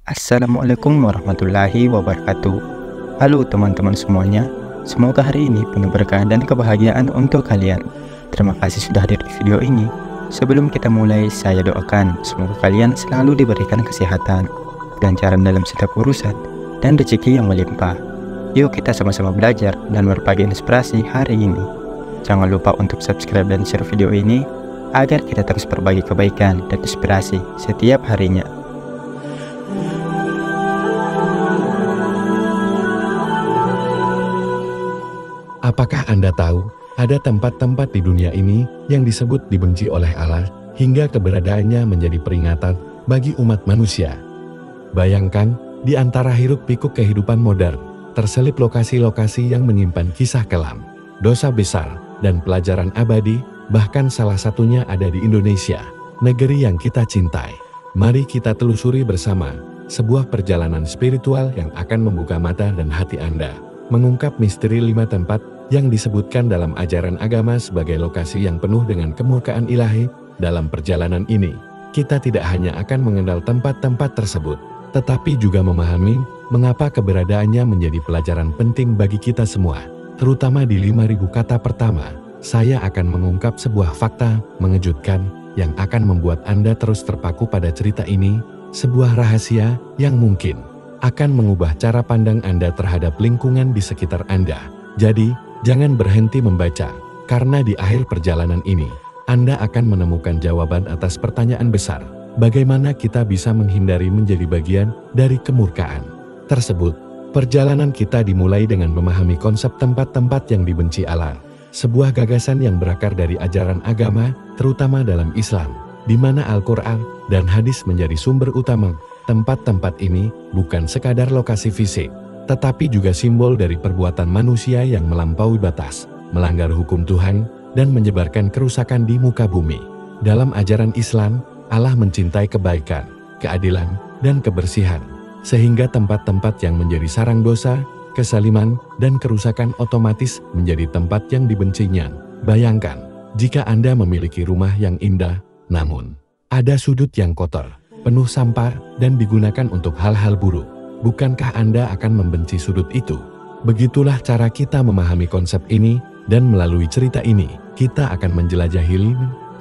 Assalamualaikum warahmatullahi wabarakatuh. Halo teman-teman semuanya, semoga hari ini penuh berkah dan kebahagiaan untuk kalian. Terima kasih sudah hadir di video ini. Sebelum kita mulai, saya doakan semoga kalian selalu diberikan kesehatan, kelancaran dalam setiap urusan, dan rezeki yang melimpah. Yuk kita sama-sama belajar dan berbagi inspirasi hari ini. Jangan lupa untuk subscribe dan share video ini agar kita terus berbagi kebaikan dan inspirasi setiap harinya. Apakah Anda tahu, ada tempat-tempat di dunia ini yang disebut dibenci oleh Allah, hingga keberadaannya menjadi peringatan bagi umat manusia. Bayangkan, di antara hiruk-pikuk kehidupan modern, terselip lokasi-lokasi yang menyimpan kisah kelam, dosa besar, dan pelajaran abadi, bahkan salah satunya ada di Indonesia, negeri yang kita cintai. Mari kita telusuri bersama, sebuah perjalanan spiritual yang akan membuka mata dan hati Anda, mengungkap misteri 5 tempat yang disebutkan dalam ajaran agama sebagai lokasi yang penuh dengan kemurkaan ilahi. Dalam perjalanan ini, kita tidak hanya akan mengenal tempat-tempat tersebut, tetapi juga memahami mengapa keberadaannya menjadi pelajaran penting bagi kita semua. Terutama di 5.000 kata pertama, saya akan mengungkap sebuah fakta mengejutkan yang akan membuat Anda terus terpaku pada cerita ini, sebuah rahasia yang mungkin akan mengubah cara pandang Anda terhadap lingkungan di sekitar Anda. Jadi, jangan berhenti membaca, karena di akhir perjalanan ini, Anda akan menemukan jawaban atas pertanyaan besar, bagaimana kita bisa menghindari menjadi bagian dari kemurkaan tersebut. Perjalanan kita dimulai dengan memahami konsep tempat-tempat yang dibenci Allah, sebuah gagasan yang berakar dari ajaran agama, terutama dalam Islam, di mana Al-Quran dan hadis menjadi sumber utama. Tempat-tempat ini bukan sekadar lokasi fisik, tetapi juga simbol dari perbuatan manusia yang melampaui batas, melanggar hukum Tuhan, dan menyebarkan kerusakan di muka bumi. Dalam ajaran Islam, Allah mencintai kebaikan, keadilan, dan kebersihan, sehingga tempat-tempat yang menjadi sarang dosa, kesaliman, dan kerusakan otomatis menjadi tempat yang dibencinya. Bayangkan, jika Anda memiliki rumah yang indah, namun ada sudut yang kotor, penuh sampah, dan digunakan untuk hal-hal buruk. Bukankah Anda akan membenci sudut itu? Begitulah cara kita memahami konsep ini, dan melalui cerita ini, kita akan menjelajahi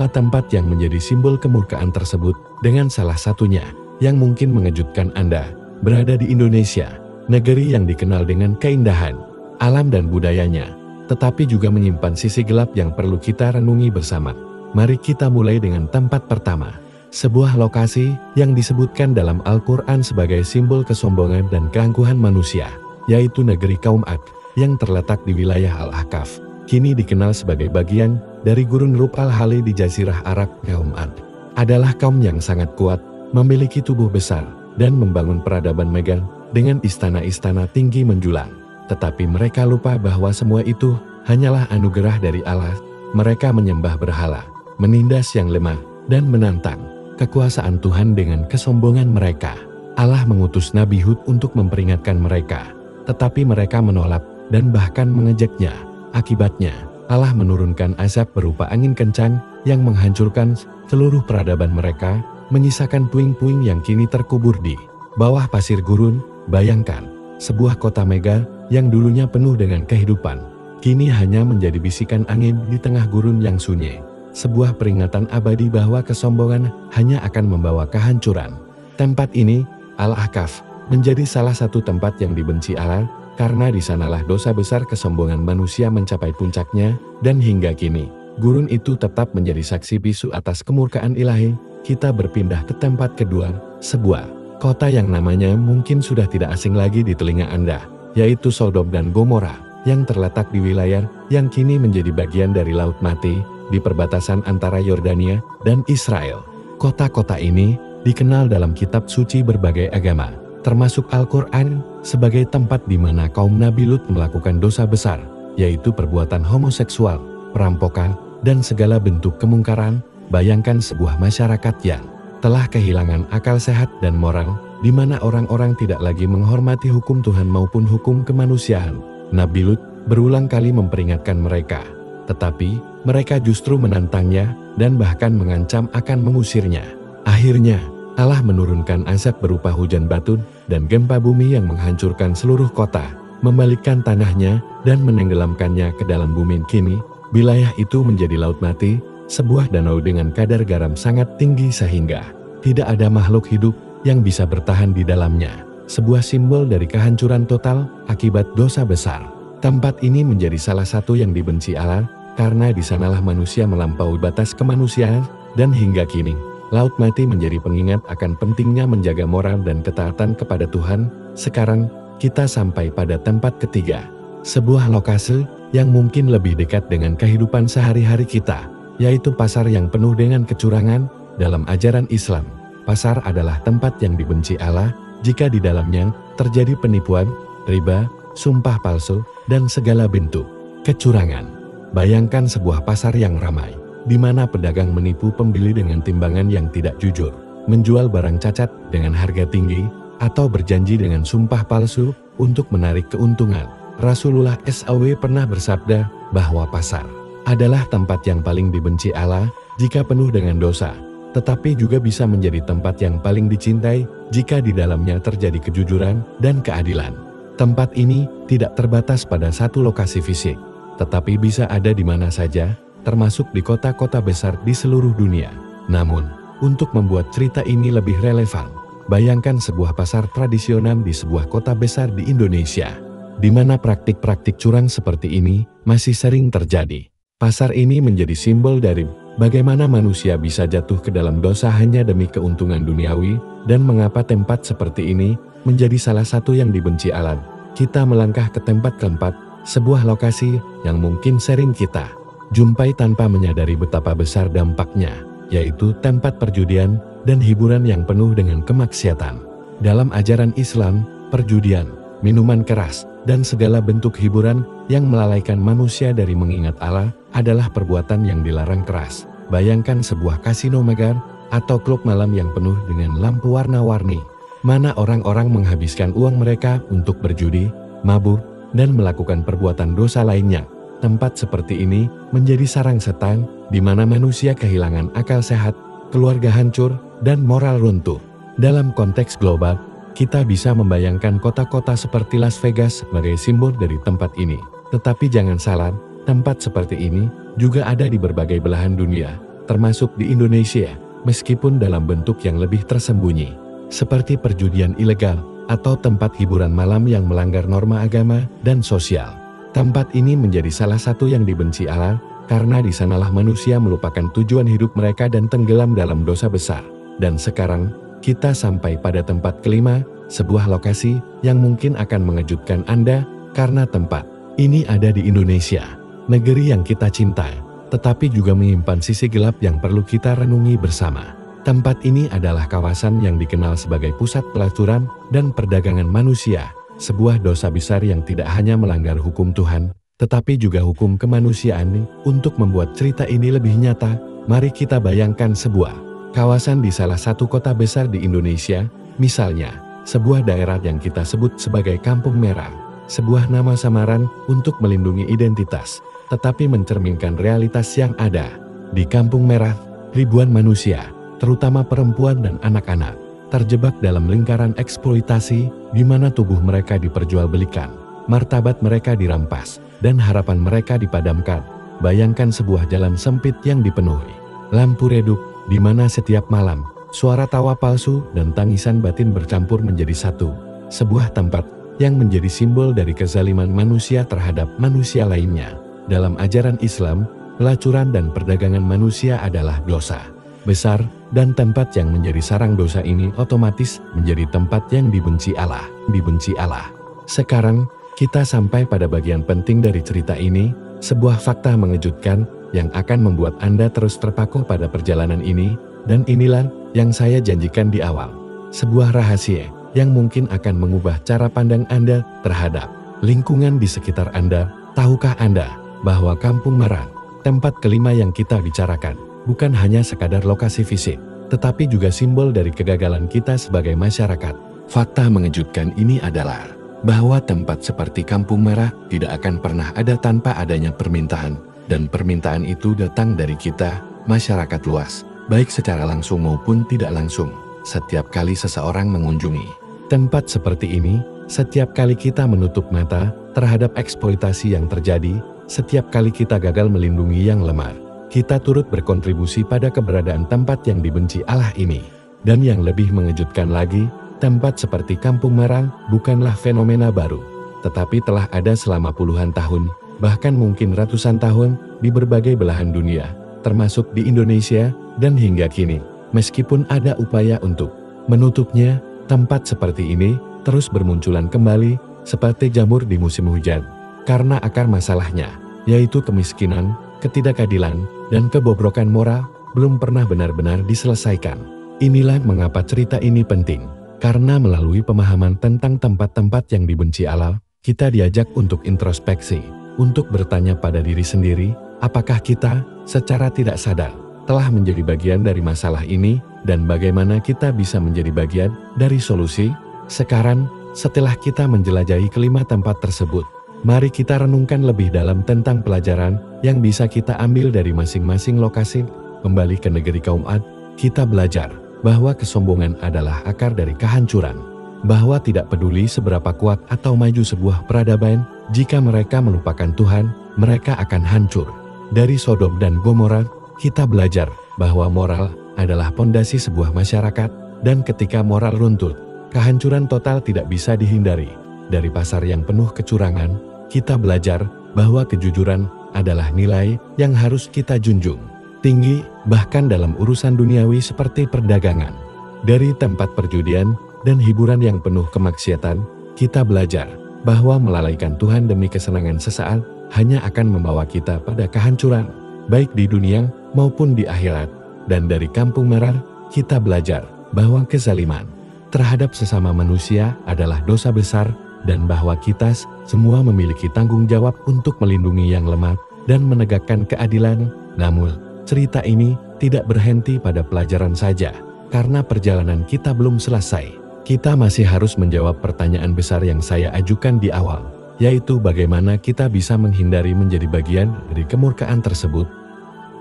5 tempat yang menjadi simbol kemurkaan tersebut, dengan salah satunya, yang mungkin mengejutkan Anda, berada di Indonesia, negeri yang dikenal dengan keindahan, alam dan budayanya, tetapi juga menyimpan sisi gelap yang perlu kita renungi bersama. Mari kita mulai dengan tempat pertama. Sebuah lokasi yang disebutkan dalam Al-Quran sebagai simbol kesombongan dan keangkuhan manusia, yaitu negeri kaum Ad, yang terletak di wilayah Al-Ahqaf. Kini dikenal sebagai bagian dari gurun Rub al-Khali di Jazirah Arab. Kaum Ad adalah kaum yang sangat kuat, memiliki tubuh besar, dan membangun peradaban megah dengan istana-istana tinggi menjulang. Tetapi mereka lupa bahwa semua itu hanyalah anugerah dari Allah. Mereka menyembah berhala, menindas yang lemah, dan menantang kekuasaan Tuhan dengan kesombongan mereka. Allah mengutus Nabi Hud untuk memperingatkan mereka, tetapi mereka menolak dan bahkan mengejeknya. Akibatnya, Allah menurunkan azab berupa angin kencang yang menghancurkan seluruh peradaban mereka, menyisakan puing-puing yang kini terkubur di bawah pasir gurun. Bayangkan, sebuah kota megah yang dulunya penuh dengan kehidupan, kini hanya menjadi bisikan angin di tengah gurun yang sunyi. Sebuah peringatan abadi bahwa kesombongan hanya akan membawa kehancuran. Tempat ini, Al-Ahqaf, menjadi salah satu tempat yang dibenci Allah, karena di sanalah dosa besar kesombongan manusia mencapai puncaknya, dan hingga kini, gurun itu tetap menjadi saksi bisu atas kemurkaan ilahi. Kita berpindah ke tempat kedua, sebuah kota yang namanya mungkin sudah tidak asing lagi di telinga Anda, yaitu Sodom dan Gomora, yang terletak di wilayah yang kini menjadi bagian dari Laut Mati, di perbatasan antara Yordania dan Israel. Kota-kota ini dikenal dalam kitab suci berbagai agama, termasuk Al-Quran, sebagai tempat di mana kaum Nabi Lut melakukan dosa besar, yaitu perbuatan homoseksual, perampokan, dan segala bentuk kemungkaran. Bayangkan sebuah masyarakat yang telah kehilangan akal sehat dan moral, di mana orang-orang tidak lagi menghormati hukum Tuhan maupun hukum kemanusiaan. Nabi Lut berulang kali memperingatkan mereka, tetapi mereka justru menantangnya dan bahkan mengancam akan mengusirnya. Akhirnya, Allah menurunkan azab berupa hujan batu dan gempa bumi yang menghancurkan seluruh kota, membalikkan tanahnya dan menenggelamkannya ke dalam bumi. Kini, wilayah itu menjadi laut mati, sebuah danau dengan kadar garam sangat tinggi sehingga tidak ada makhluk hidup yang bisa bertahan di dalamnya. Sebuah simbol dari kehancuran total akibat dosa besar. Tempat ini menjadi salah satu yang dibenci Allah, karena di sanalah manusia melampaui batas kemanusiaan, dan hingga kini, laut mati menjadi pengingat akan pentingnya menjaga moral dan ketaatan kepada Tuhan. Sekarang, kita sampai pada tempat ketiga. Sebuah lokasi yang mungkin lebih dekat dengan kehidupan sehari-hari kita, yaitu pasar yang penuh dengan kecurangan. Dalam ajaran Islam, pasar adalah tempat yang dibenci Allah, jika di dalamnya terjadi penipuan, riba, sumpah palsu, dan segala bentuk kecurangan. Bayangkan sebuah pasar yang ramai, di mana pedagang menipu pembeli dengan timbangan yang tidak jujur, menjual barang cacat dengan harga tinggi, atau berjanji dengan sumpah palsu untuk menarik keuntungan. Rasulullah SAW pernah bersabda bahwa pasar adalah tempat yang paling dibenci Allah jika penuh dengan dosa, tetapi juga bisa menjadi tempat yang paling dicintai jika di dalamnya terjadi kejujuran dan keadilan. Tempat ini tidak terbatas pada satu lokasi fisik, tetapi bisa ada di mana saja, termasuk di kota-kota besar di seluruh dunia. Namun, untuk membuat cerita ini lebih relevan, bayangkan sebuah pasar tradisional di sebuah kota besar di Indonesia, di mana praktik-praktik curang seperti ini masih sering terjadi. Pasar ini menjadi simbol dari bagaimana manusia bisa jatuh ke dalam dosa hanya demi keuntungan duniawi, dan mengapa tempat seperti ini menjadi salah satu yang dibenci Allah. Kita melangkah ke tempat keempat, sebuah lokasi yang mungkin sering kita jumpai tanpa menyadari betapa besar dampaknya, yaitu tempat perjudian dan hiburan yang penuh dengan kemaksiatan. Dalam ajaran Islam, perjudian, minuman keras, dan segala bentuk hiburan yang melalaikan manusia dari mengingat Allah adalah perbuatan yang dilarang keras. Bayangkan sebuah kasino megah atau klub malam yang penuh dengan lampu warna-warni, mana orang-orang menghabiskan uang mereka untuk berjudi, mabuk, dan melakukan perbuatan dosa lainnya. Tempat seperti ini menjadi sarang setan, di mana manusia kehilangan akal sehat, keluarga hancur, dan moral runtuh. Dalam konteks global, kita bisa membayangkan kota-kota seperti Las Vegas sebagai simbol dari tempat ini. Tetapi jangan salah, tempat seperti ini juga ada di berbagai belahan dunia, termasuk di Indonesia, meskipun dalam bentuk yang lebih tersembunyi, seperti perjudian ilegal atau tempat hiburan malam yang melanggar norma agama dan sosial. Tempat ini menjadi salah satu yang dibenci Allah, karena di sanalah manusia melupakan tujuan hidup mereka dan tenggelam dalam dosa besar. Dan sekarang, kita sampai pada tempat kelima, sebuah lokasi yang mungkin akan mengejutkan Anda, karena tempat ini ada di Indonesia, negeri yang kita cinta, tetapi juga menyimpan sisi gelap yang perlu kita renungi bersama. Tempat ini adalah kawasan yang dikenal sebagai pusat pelacuran dan perdagangan manusia, sebuah dosa besar yang tidak hanya melanggar hukum Tuhan, tetapi juga hukum kemanusiaan. Untuk membuat cerita ini lebih nyata, mari kita bayangkan sebuah kawasan di salah satu kota besar di Indonesia, misalnya sebuah daerah yang kita sebut sebagai Kampung Merah, sebuah nama samaran untuk melindungi identitas, tetapi mencerminkan realitas yang ada. Di Kampung Merah, ribuan manusia, terutama perempuan dan anak-anak, terjebak dalam lingkaran eksploitasi, di mana tubuh mereka diperjualbelikan, martabat mereka dirampas, dan harapan mereka dipadamkan. Bayangkan sebuah jalan sempit yang dipenuhi lampu redup, di mana setiap malam, suara tawa palsu dan tangisan batin bercampur menjadi satu. Sebuah tempat yang menjadi simbol dari kezaliman manusia terhadap manusia lainnya. Dalam ajaran Islam, pelacuran dan perdagangan manusia adalah dosa besar, dan tempat yang menjadi sarang dosa ini otomatis menjadi tempat yang dibenci Allah. Sekarang, kita sampai pada bagian penting dari cerita ini, sebuah fakta mengejutkan yang akan membuat Anda terus terpaku pada perjalanan ini, dan inilah yang saya janjikan di awal. Sebuah rahasia yang mungkin akan mengubah cara pandang Anda terhadap lingkungan di sekitar Anda. Tahukah Anda bahwa Kampung Merah, tempat kelima yang kita bicarakan, bukan hanya sekadar lokasi fisik, tetapi juga simbol dari kegagalan kita sebagai masyarakat. Fakta mengejutkan ini adalah bahwa tempat seperti Kampung Merah tidak akan pernah ada tanpa adanya permintaan, dan permintaan itu datang dari kita, masyarakat luas, baik secara langsung maupun tidak langsung. setiap kali seseorang mengunjungi tempat seperti ini, setiap kali kita menutup mata terhadap eksploitasi yang terjadi, setiap kali kita gagal melindungi yang lemah, kita turut berkontribusi pada keberadaan tempat yang dibenci Allah ini. Dan yang lebih mengejutkan lagi, tempat seperti Kampung Merah bukanlah fenomena baru, tetapi telah ada selama puluhan tahun, bahkan mungkin ratusan tahun, di berbagai belahan dunia, termasuk di Indonesia, dan hingga kini, meskipun ada upaya untuk menutupnya, tempat seperti ini terus bermunculan kembali, seperti jamur di musim hujan, karena akar masalahnya, yaitu kemiskinan, ketidakadilan, dan kebobrokan moral, belum pernah benar-benar diselesaikan. Inilah mengapa cerita ini penting, karena melalui pemahaman tentang tempat-tempat yang dibenci Allah, kita diajak untuk introspeksi, untuk bertanya pada diri sendiri, apakah kita, secara tidak sadar, telah menjadi bagian dari masalah ini, dan bagaimana kita bisa menjadi bagian dari solusi? Sekarang, setelah kita menjelajahi kelima tempat tersebut, mari kita renungkan lebih dalam tentang pelajaran yang bisa kita ambil dari masing-masing lokasi. Kembali ke negeri kaum Ad, kita belajar bahwa kesombongan adalah akar dari kehancuran, bahwa tidak peduli seberapa kuat atau maju sebuah peradaban, jika mereka melupakan Tuhan, mereka akan hancur. Dari Sodom dan Gomora, kita belajar bahwa moral adalah pondasi sebuah masyarakat, dan ketika moral runtuh, kehancuran total tidak bisa dihindari. Dari pasar yang penuh kecurangan, kita belajar bahwa kejujuran adalah nilai yang harus kita junjung tinggi, bahkan dalam urusan duniawi seperti perdagangan. Dari tempat perjudian dan hiburan yang penuh kemaksiatan, kita belajar bahwa melalaikan Tuhan demi kesenangan sesaat hanya akan membawa kita pada kehancuran, baik di dunia maupun di akhirat. Dan dari Kampung Merah, kita belajar bahwa kezaliman terhadap sesama manusia adalah dosa besar, dan bahwa kita semua memiliki tanggung jawab untuk melindungi yang lemah dan menegakkan keadilan. Namun, cerita ini tidak berhenti pada pelajaran saja, karena perjalanan kita belum selesai. Kita masih harus menjawab pertanyaan besar yang saya ajukan di awal, yaitu bagaimana kita bisa menghindari menjadi bagian dari kemurkaan tersebut.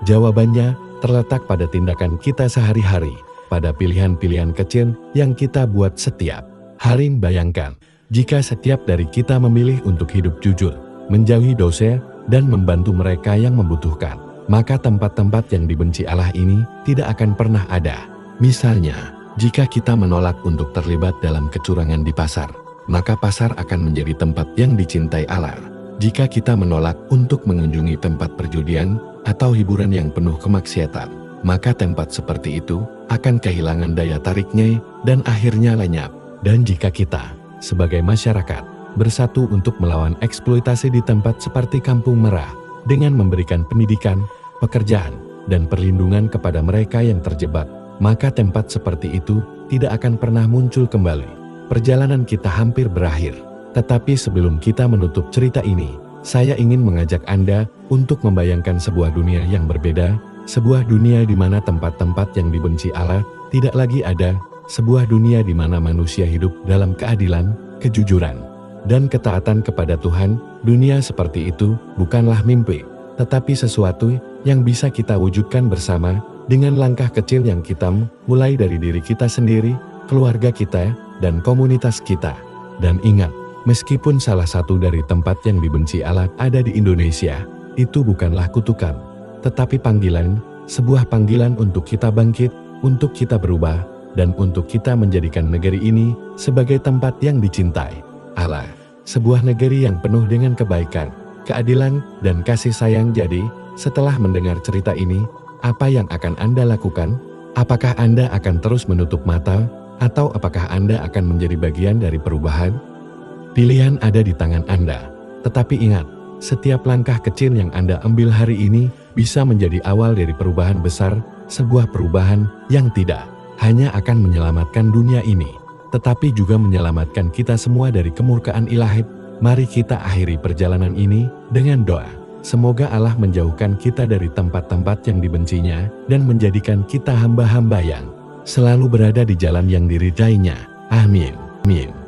Jawabannya terletak pada tindakan kita sehari-hari, pada pilihan-pilihan kecil yang kita buat setiap hari. Bayangkan, jika setiap dari kita memilih untuk hidup jujur, menjauhi dosa, dan membantu mereka yang membutuhkan, maka tempat-tempat yang dibenci Allah ini tidak akan pernah ada. Misalnya, jika kita menolak untuk terlibat dalam kecurangan di pasar, maka pasar akan menjadi tempat yang dicintai Allah. Jika kita menolak untuk mengunjungi tempat perjudian atau hiburan yang penuh kemaksiatan, maka tempat seperti itu akan kehilangan daya tariknya dan akhirnya lenyap. Dan jika kita, sebagai masyarakat, bersatu untuk melawan eksploitasi di tempat seperti Kampung Merah, dengan memberikan pendidikan, pekerjaan, dan perlindungan kepada mereka yang terjebak, maka tempat seperti itu tidak akan pernah muncul kembali. Perjalanan kita hampir berakhir, tetapi sebelum kita menutup cerita ini, saya ingin mengajak Anda untuk membayangkan sebuah dunia yang berbeda, sebuah dunia di mana tempat-tempat yang dibenci Allah tidak lagi ada, sebuah dunia di mana manusia hidup dalam keadilan, kejujuran, dan ketaatan kepada Tuhan. Dunia seperti itu bukanlah mimpi, tetapi sesuatu yang bisa kita wujudkan bersama dengan langkah kecil yang kita mulai dari diri kita sendiri, keluarga kita, dan komunitas kita. Dan ingat, meskipun salah satu dari tempat yang dibenci Allah ada di Indonesia, itu bukanlah kutukan, tetapi panggilan, sebuah panggilan untuk kita bangkit, untuk kita berubah, dan untuk kita menjadikan negeri ini sebagai tempat yang dicintai Allah. Sebuah negeri yang penuh dengan kebaikan, keadilan, dan kasih sayang. Jadi, setelah mendengar cerita ini, apa yang akan Anda lakukan? Apakah Anda akan terus menutup mata, atau apakah Anda akan menjadi bagian dari perubahan? Pilihan ada di tangan Anda. Tetapi ingat, setiap langkah kecil yang Anda ambil hari ini bisa menjadi awal dari perubahan besar, sebuah perubahan yang tidak hanya akan menyelamatkan dunia ini, tetapi juga menyelamatkan kita semua dari kemurkaan ilahi. Mari kita akhiri perjalanan ini dengan doa. Semoga Allah menjauhkan kita dari tempat-tempat yang dibencinya dan menjadikan kita hamba-hamba yang selalu berada di jalan yang diridainya. Amin. Amin.